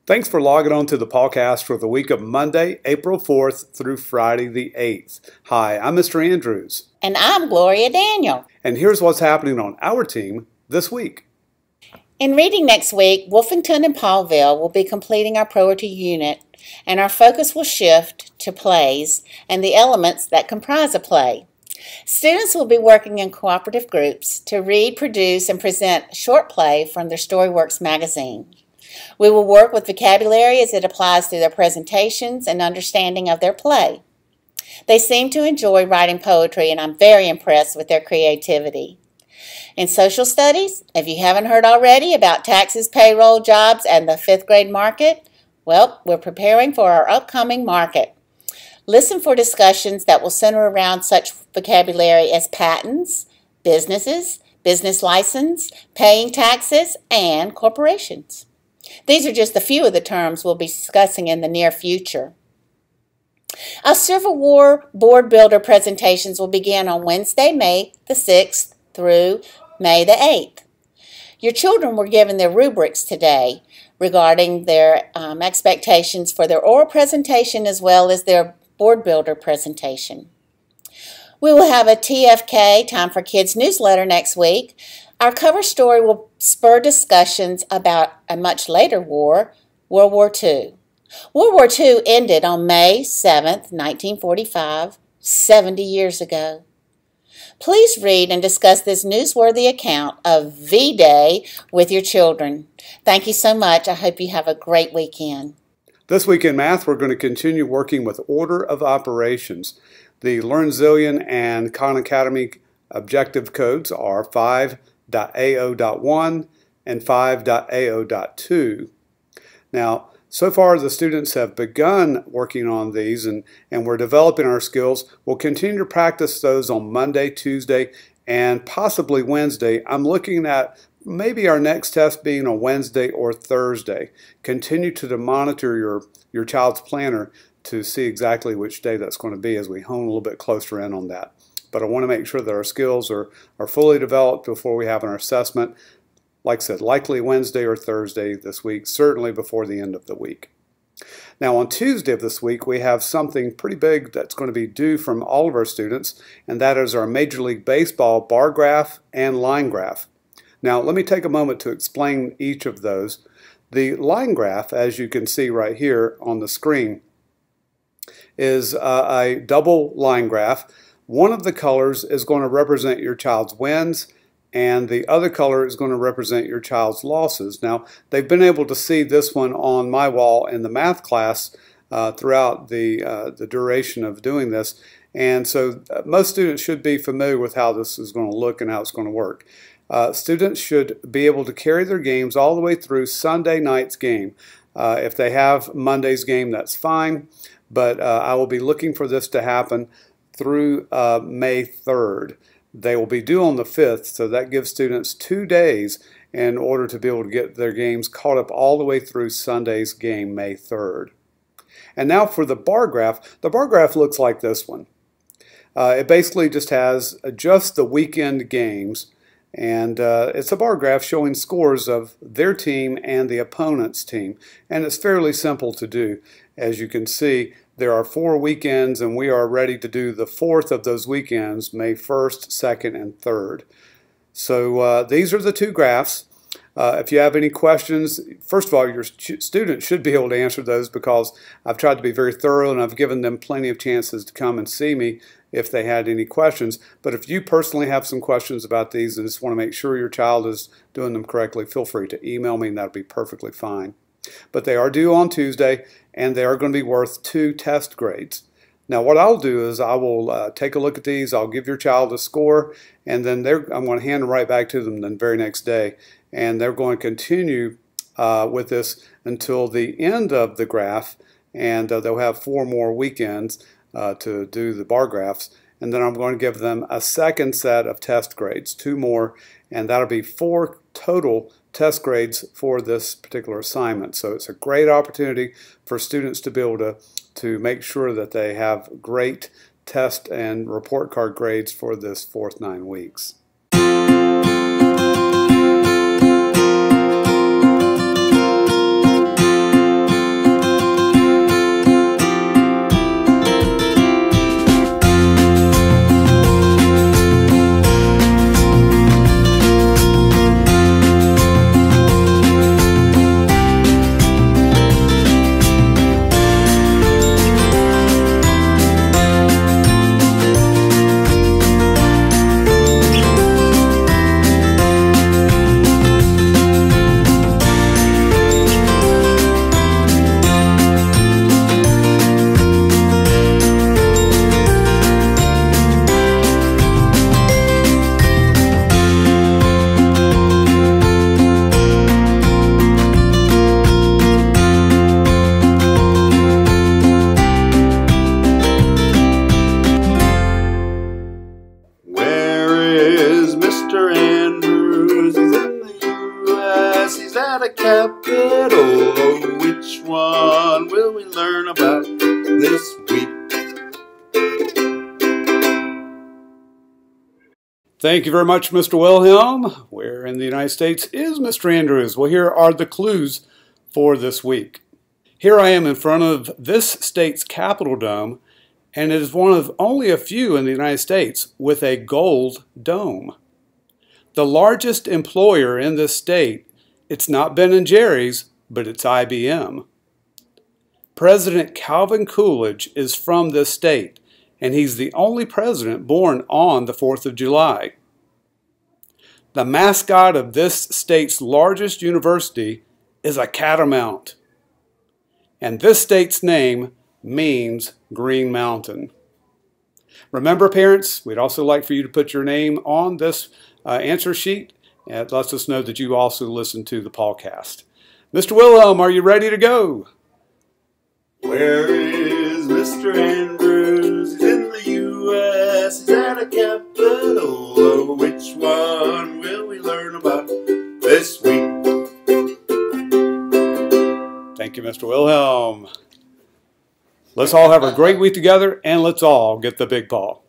Thanks for logging on to the PawCast for the week of Monday, April 4th through Friday the 8th. Hi, I'm Mr. Andrews. And I'm Gloria Daniel. And here's what's happening on our team this week. In reading next week, Wolfington and Paulville will be completing our priority unit, and our focus will shift to plays and the elements that comprise a play. Students will be working in cooperative groups to read, produce, and present a short play from their Storyworks magazine. We will work with vocabulary as it applies to their presentations and understanding of their play. They seem to enjoy writing poetry, and I'm very impressed with their creativity. In social studies, if you haven't heard already about taxes, payroll, jobs, and the fifth grade market, well, we're preparing for our upcoming market. Listen for discussions that will center around such vocabulary as patents, businesses, business license, paying taxes, and corporations. These are just a few of the terms we'll be discussing in the near future. Our Civil War board builder presentations will begin on Wednesday, May the 6th through May the 8th. Your children were given their rubrics today regarding their expectations for their oral presentation as well as their board builder presentation. We will have a TFK, Time for Kids newsletter next week. Our cover story will spur discussions about a much later war, World War II. World War II ended on May 7th, 1945, 70 years ago. Please read and discuss this newsworthy account of V-Day with your children. Thank you so much. I hope you have a great weekend. This week in math, we're going to continue working with order of operations. The LearnZillion and Khan Academy objective codes are 5.ao.1 and 5.ao.2. Now, so far the students have begun working on these and we're developing our skills. We'll continue to practice those on Monday, Tuesday, and possibly Wednesday. I'm looking at maybe our next test being on Wednesday or Thursday. Continue to monitor your child's planner to see exactly which day that's going to be as we hone a little bit closer in on that. But I want to make sure that our skills are fully developed before we have our assessment. Like I said, likely Wednesday or Thursday this week, certainly before the end of the week. Now on Tuesday of this week, we have something pretty big that's going to be due from all of our students, and that is our Major League Baseball bar graph and line graph. Now let me take a moment to explain each of those. The line graph, as you can see right here on the screen, is a double line graph. One of the colors is going to represent your child's wins, and the other color is going to represent your child's losses. Now, they've been able to see this one on my wall in the math class throughout the duration of doing this, and so most students should be familiar with how this is going to look and how it's going to work. Students should be able to carry their games all the way through Sunday night's game. If they have Monday's game, that's fine, but I will be looking for this to happen through May 3rd. They will be due on the 5th, so that gives students 2 days in order to be able to get their games caught up all the way through Sunday's game, May 3rd. And now for the bar graph. The bar graph looks like this one. It basically just has just the weekend games, and it's a bar graph showing scores of their team and the opponent's team, and it's fairly simple to do. As you can see, there are 4 weekends, and we are ready to do the 4th of those weekends, May 1st, 2nd, and 3rd. So these are the 2 graphs. If you have any questions, first of all, your students should be able to answer those because I've tried to be very thorough and I've given them plenty of chances to come and see me if they had any questions. But if you personally have some questions about these and just want to make sure your child is doing them correctly, feel free to email me and that'll be perfectly fine. But they are due on Tuesday, and they are going to be worth 2 test grades. Now what I'll do is I will take a look at these, I'll give your child a score, and then I'm going to hand them right back to them the very next day. And they're going to continue with this until the end of the graph, and they'll have 4 more weekends to do the bar graphs. And then I'm going to give them a second set of test grades, 2 more, and that'll be 4 total test grades for this particular assignment. So it's a great opportunity for students to be able to make sure that they have great test and report card grades for this 4th 9 weeks. Thank you very much, Mr. Wilhelm. Where in the United States is Mr. Andrews? Well, here are the clues for this week. Here I am in front of this state's Capitol dome, and it is one of only a few in the United States with a gold dome. The largest employer in this state, it's not Ben & Jerry's, but it's IBM. President Calvin Coolidge is from this state, and he's the only president born on the 4th of July. The mascot of this state's largest university is a catamount. And this state's name means Green Mountain. Remember, parents, we'd also like for you to put your name on this answer sheet. It lets us know that you also listen to the PawCast. Mr. Wilhelm, are you ready to go? Where is Mr. Andrews? He's in the U.S. He's at a capital. Oh, which one will we learn about this week? Thank you, Mr. Wilhelm. Let's all have a great week together, and let's all get the big paw.